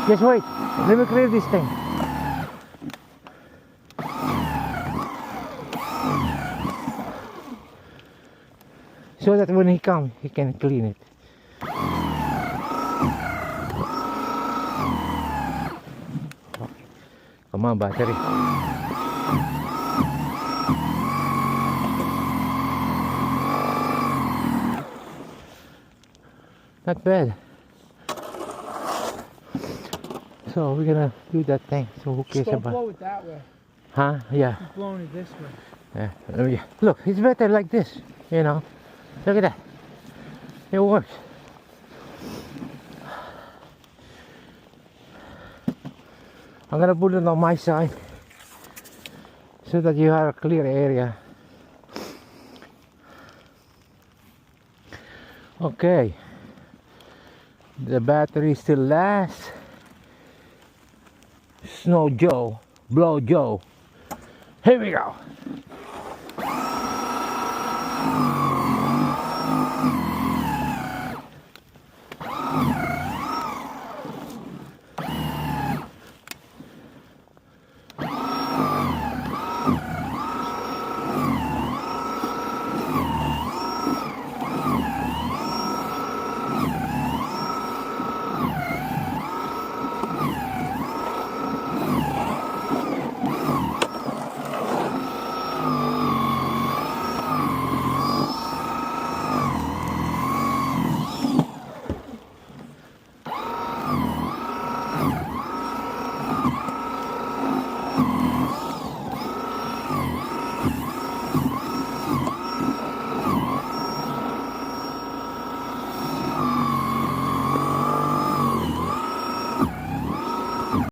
Just wait. Let me clear this thing. So that when he comes, he can clean it. Come on, battery. Not bad. So we're gonna do that thing. So who cares Just don't about? blow it that way. Huh? Yeah. Keep blowing it this way. Yeah. Look, it's better like this. You know. Look at that. It works. I'm gonna put it on my side so that you have a clear area. Okay. The battery still lasts. Snow Joe, Blow Joe. Here we go.